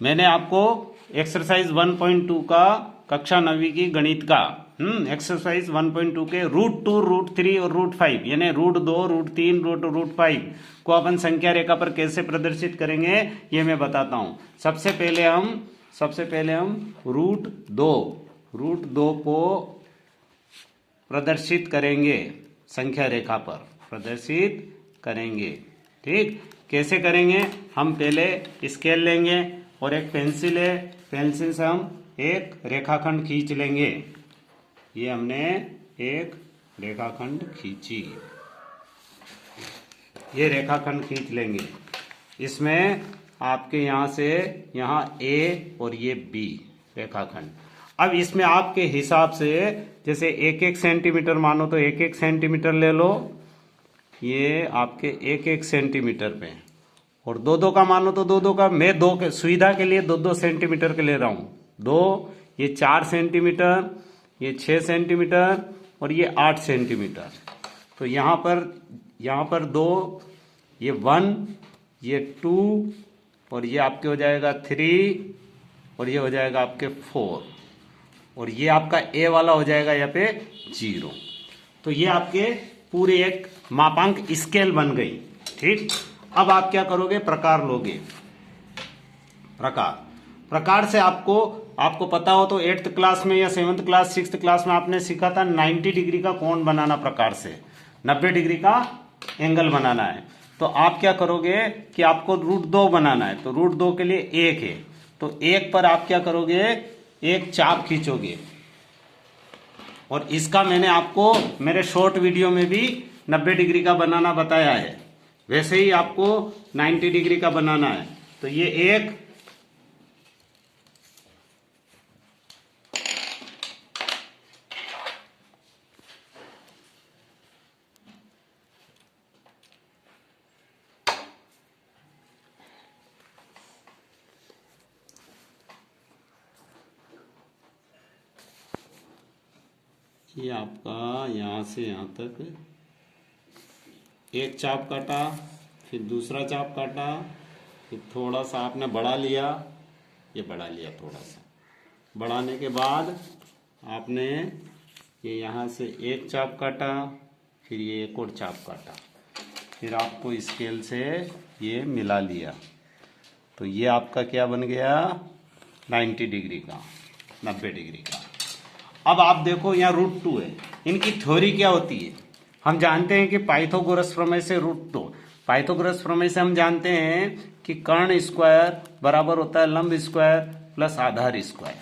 मैंने आपको एक्सरसाइज 1.2 का कक्षा 9वीं की गणित का एक्सरसाइज 1.2 के √2, √3 और √5 यानी √2, √3, √5 को अपन संख्या रेखा पर कैसे प्रदर्शित करेंगे ये मैं बताता हूं। सबसे पहले हम √2 को प्रदर्शित करेंगे, संख्या रेखा पर प्रदर्शित करेंगे। ठीक, कैसे करेंगे? हम पहले स्केल लेंगे और एक पेंसिल है, पेंसिल से हम एक रेखाखंड खींच लेंगे। ये हमने एक रेखाखंड खींची, ये रेखाखंड खींच लेंगे। इसमें आपके यहां से यहां ए और ये बी रेखाखंड। अब इसमें आपके हिसाब से जैसे 1-1 सेंटीमीटर मानो तो 1-1 सेंटीमीटर ले लो, ये आपके 1-1 सेंटीमीटर पे, और 2-2 का मानो तो 2-2 का। मैं 2 के सुविधा के लिए 2-2 सेंटीमीटर के ले रहा हूं। 2, ये 4 सेंटीमीटर, ये 6 सेंटीमीटर और ये 8 सेंटीमीटर। तो यहां पर 2, ये 1, ये 2 और ये आपके हो जाएगा 3 और ये हो जाएगा आपके 4 और ये आपका ए वाला हो जाएगा यहाँ पे 0। तो ये आपके पूरे एक मापांक स्केल बन गई। ठीक, अब आप क्या करोगे? प्रकार लोगे। प्रकार से आपको पता हो तो 8th क्लास में या 7th क्लास 6th क्लास में आपने सीखा था 90 डिग्री का कोण बनाना। प्रकार से 90 डिग्री का एंगल बनाना है। तो आप क्या करोगे कि आपको √2 बनाना है, तो √2 के लिए 1 है, तो 1 पर आप क्या करोगे? एक चाप खींचोगे। और इसका मैंने आपको मेरे शॉर्ट वीडियो में भी 90 डिग्री का बनाना बताया है, वैसे ही आपको 90 डिग्री का बनाना है। तो ये एक, ये आपका यहां से यहां तक एक चाप काटा, फिर दूसरा चाप काटा, फिर थोड़ा सा आपने बढ़ा लिया, ये बढ़ा लिया थोड़ा सा। बढ़ाने के बाद आपने ये यहाँ से एक चाप काटा, फिर ये एक और चाप काटा, फिर आपको स्केल से ये मिला लिया। तो ये आपका क्या बन गया? 90 डिग्री का, 90 डिग्री का। अब आप देखो यहाँ √2 है। इनकी थ्योरी क्या होती है? हम जानते हैं कि पाइथागोरस प्रमेय से √2, पाइथागोरस प्रमेय से हम जानते हैं कि कर्ण स्क्वायर बराबर होता है लंब स्क्वायर प्लस आधार स्क्वायर।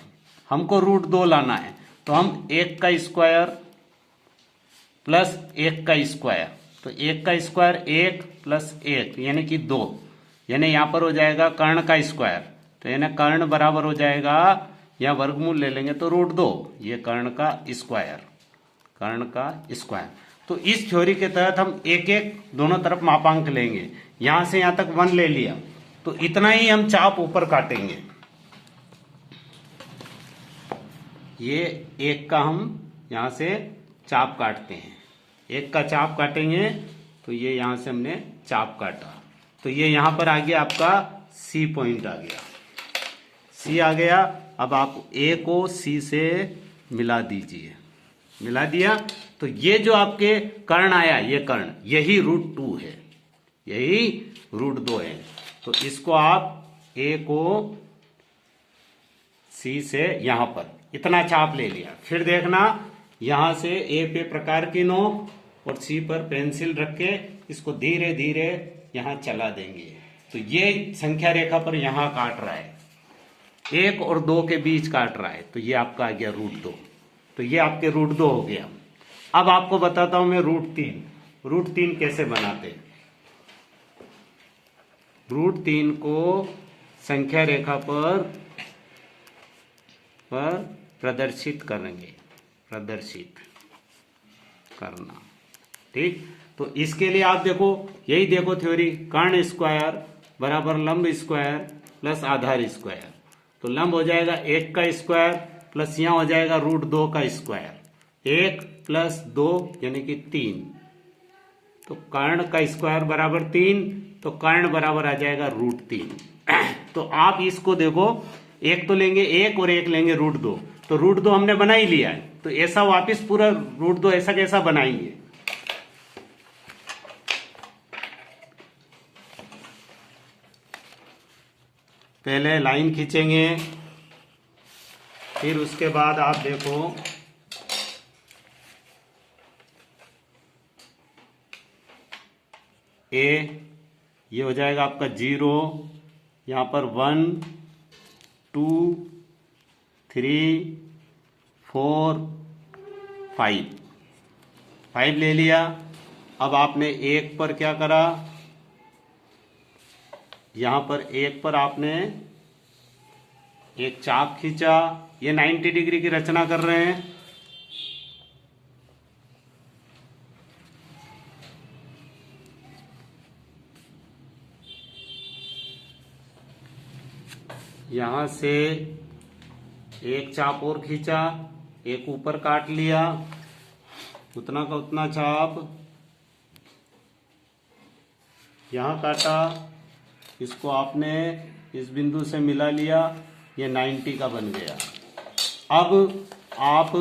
हमको √2 लाना है, तो हम 1 का स्क्वायर प्लस 1 का स्क्वायर, तो 1 का स्क्वायर 1 प्लस 1 यानी कि 2, यानी यहां पर हो जाएगा कर्ण का स्क्वायर। तो यानी कर्ण बराबर हो जाएगा, या वर्गमूल ले लेंगे तो √2, ये कर्ण का स्क्वायर, कर्ण का स्क्वायर। तो इस थ्योरी के तहत हम एक एक दोनों तरफ मापांक लेंगे। यहां से यहां तक 1 ले लिया, तो इतना ही हम चाप ऊपर काटेंगे। ये 1 का हम यहां से चाप काटते हैं, 1 का चाप काटेंगे। तो ये यहां से हमने चाप काटा, तो ये यहां पर आ गया आपका C पॉइंट आ गया, C आ गया। अब आप A को C से मिला दीजिए, मिला दिया तो ये जो आपके कर्ण आया, ये कर्ण यही √2 है, यही √2 है। तो इसको आप A को C से यहां पर इतना चाप ले लिया। फिर देखना यहां से A पे प्रकार की नोक और C पर पेंसिल रख के इसको धीरे धीरे यहां चला देंगे। तो ये संख्या रेखा पर यहां काट रहा है, 1 और 2 के बीच काट रहा है। तो ये आपका आ गया √2, तो ये आपके √2 हो गया। अब आपको बताता हूं मैं √3 कैसे बनाते। √3 को संख्या रेखा पर प्रदर्शित करेंगे, प्रदर्शित करना। ठीक, तो इसके लिए आप देखो, यही देखो थ्योरी, कर्ण स्क्वायर बराबर लंब स्क्वायर प्लस आधार स्क्वायर। तो लंब हो जाएगा 1 का स्क्वायर प्लस यहां हो जाएगा √2 का स्क्वायर, 1 प्लस 2 यानी कि 3। तो कर्ण का स्क्वायर बराबर 3, तो कर्ण बराबर आ जाएगा √3। तो आप इसको देखो, एक तो लेंगे 1 और एक लेंगे √2, तो √2 हमने बना ही लिया है, तो ऐसा वापस पूरा √2 ऐसा कैसा बनाएंगे। पहले लाइन खींचेंगे, फिर उसके बाद आप देखो ये हो जाएगा आपका 0, यहाँ पर 1 2 3 4 5 ले लिया। अब आपने 1 पर क्या करा, यहाँ पर 1 पर आपने एक चाप खींचा, ये 90 डिग्री की रचना कर रहे हैं। यहां से एक चाप और खींचा, एक ऊपर काट लिया, उतना का उतना चाप यहां काटा, इसको आपने इस बिंदु से मिला लिया, ये 90 का बन गया। अब आप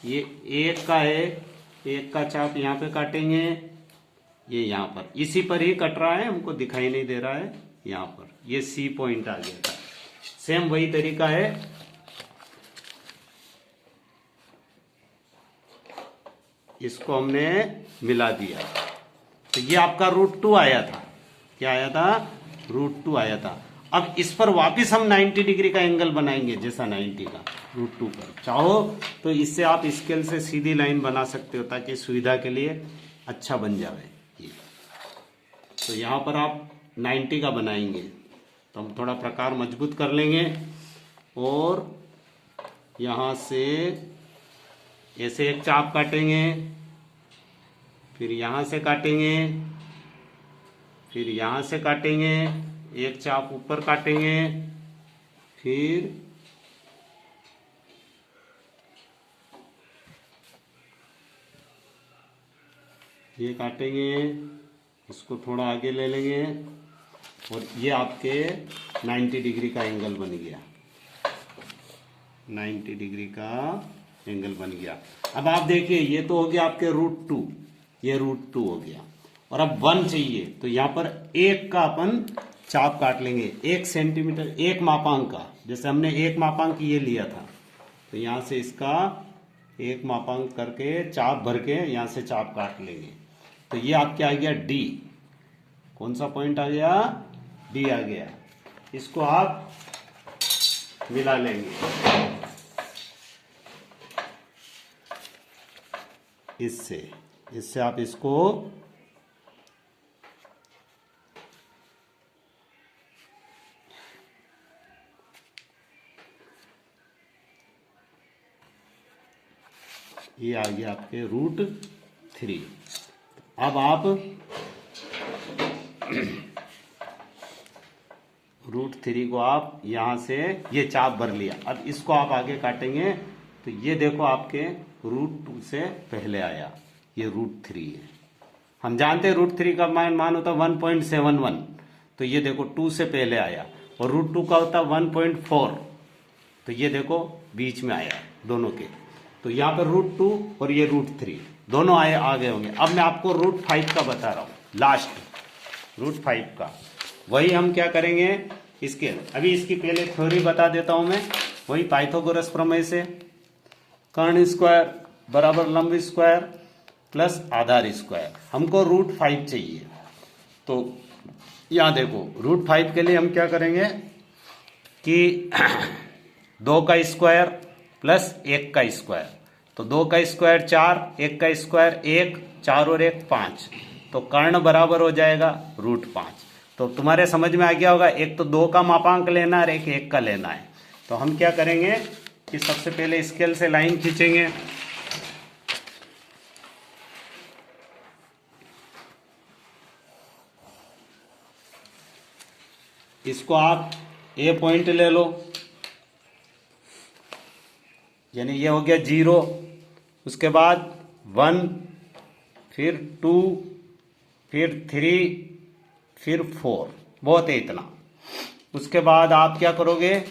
ये 1 का है, 1 का चाप यहाँ पे काटेंगे, ये यहाँ पर इसी पर ही कट रहा है, हमको दिखाई नहीं दे रहा है, यहाँ पर ये C पॉइंट आ गया था। सेम वही तरीका है, इसको हमने मिला दिया, तो ये आपका √2 आया था। क्या आया था? √2 आया था। अब इस पर वापस हम 90 डिग्री का एंगल बनाएंगे, जैसा 90 का √2 पर। चाहो तो इससे आप स्केल से सीधी लाइन बना सकते हो, ताकि सुविधा के लिए अच्छा बन जाए ये। तो यहाँ पर आप 90 का बनाएंगे, तो हम थोड़ा प्रकार मजबूत कर लेंगे, और यहाँ से ऐसे एक चाप काटेंगे, फिर यहाँ से काटेंगे, फिर यहाँ से काटेंगे, एक चाप ऊपर काटेंगे, फिर ये काटेंगे, इसको थोड़ा आगे ले लेंगे, और ये आपके 90 डिग्री का एंगल बन गया। 90 डिग्री का एंगल बन गया। अब आप देखिए, ये तो हो गया आपके √2, ये √2 हो गया, और अब 1 चाहिए, तो यहाँ पर 1 का अपन चाप काट लेंगे, 1 सेंटीमीटर, 1 मापांक का, जैसे हमने 1 मापांक ये लिया था, तो यहाँ से इसका 1 मापांक करके चाप भर के यहाँ से चाप काट लेंगे। तो ये आपके आ गया D। कौन सा पॉइंट आ गया? D आ गया। इसको आप मिला लेंगे इससे आप इसको ये आ गया आपके √3। अब आप √3 को आप यहां से ये चाप भर लिया, अब इसको आप आगे काटेंगे, तो ये देखो आपके √2 से पहले आया, ये √3 है। हम जानते हैं √3 का मान होता है 1.71, तो ये देखो 2 से पहले आया, और √2 का होता है 1.4, तो ये देखो बीच में आया दोनों के, तो यहाँ पर √2 और ये √3 दोनों आ गए होंगे। अब मैं आपको √5 का बता रहा हूँ, लास्ट √5 का। वही हम क्या करेंगे, इसके अभी इसकी पहले थ्योरी बता देता हूं मैं, वही पाइथागोरस प्रमेय से, कर्ण स्क्वायर बराबर लंब स्क्वायर प्लस आधार स्क्वायर। हमको √5 चाहिए, तो यहां देखो √5 के लिए हम क्या करेंगे कि 2 का स्क्वायर प्लस 1 का स्क्वायर, तो 2 का स्क्वायर 4, 1 का स्क्वायर 1, 4 और 1 5, तो कर्ण बराबर हो जाएगा √5। तो तुम्हारे समझ में आ गया होगा, एक तो 2 का मापांक लेना है और एक 1 का लेना है। तो हम क्या करेंगे कि सबसे पहले स्केल से लाइन खींचेंगे, इसको आप A पॉइंट ले लो, यानी ये हो गया 0, उसके बाद 1, फिर 2, फिर 3, फिर 4, बहुत है इतना। उसके बाद आप क्या करोगे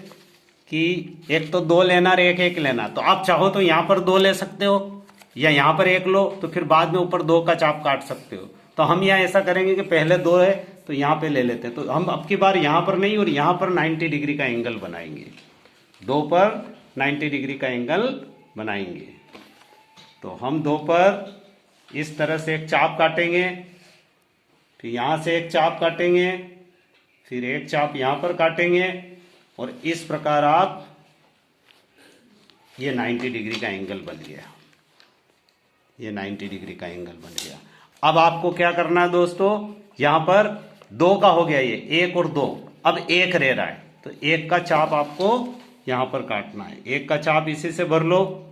कि एक तो 2 लेना और एक लेना, तो आप चाहो तो यहाँ पर 2 ले सकते हो या यहाँ पर 1 लो, तो फिर बाद में ऊपर 2 का चाप काट सकते हो। तो हम यहाँ ऐसा करेंगे कि पहले 2 है तो यहाँ पे ले लेते हैं, तो हम अब की बार यहाँ पर नहीं और यहाँ पर 90 डिग्री का एंगल बनाएंगे, 2 पर 90 डिग्री का एंगल बनाएंगे। तो हम 2 पर इस तरह से एक चाप काटेंगे, फिर यहाँ से एक चाप काटेंगे, फिर एक चाप यहाँ पर काटेंगे और इस प्रकार आप ये 90 डिग्री का एंगल बन गया, ये 90 डिग्री का एंगल बन गया। अब आपको क्या करना है दोस्तों, यहां पर 2 का हो गया, ये 1 और 2, अब 1 रह रहा है, तो 1 का चाप आपको यहां पर काटना है। 1 का चाप इसी से भर लो,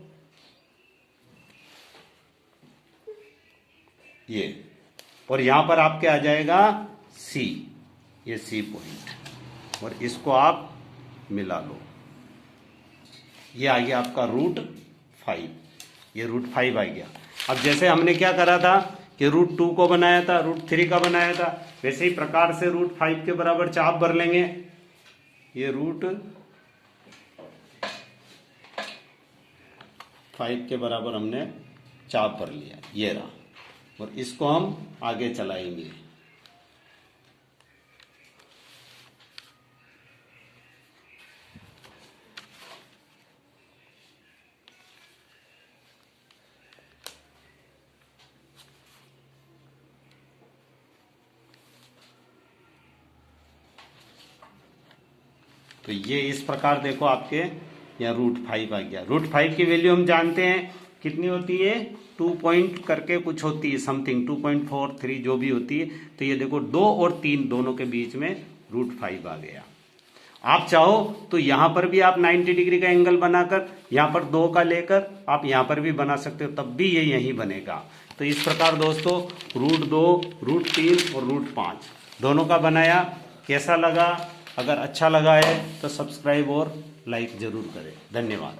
ये, और यहां पर आपके आ जाएगा C, ये C पॉइंट, और इसको आप मिला लो, ये आ गया आपका √5, ये √5 आ गया। अब जैसे हमने क्या करा था कि √2 को बनाया था, √3 का बनाया था, वैसे ही प्रकार से √5 के बराबर चाप भर लेंगे। ये √5 के बराबर हमने चाप भर लिया, ये रहा, और इसको हम आगे चलाएंगे। तो ये इस प्रकार देखो आपके यहाँ √5 आ गया। √5 की वैल्यू हम जानते हैं कितनी होती है, 2 पॉइंट करके कुछ होती है, समथिंग 2.43 जो भी होती है। तो ये देखो 2 और 3 दोनों के बीच में √5 आ गया। आप चाहो तो यहाँ पर भी आप 90 डिग्री का एंगल बनाकर यहाँ पर 2 का लेकर आप यहाँ पर भी बना सकते हो, तब भी ये यहीं बनेगा। तो इस प्रकार दोस्तों √2, √3 और √5 दोनों का बनाया। कैसा लगा? अगर अच्छा लगा है तो सब्सक्राइब और लाइक जरूर करें। धन्यवाद।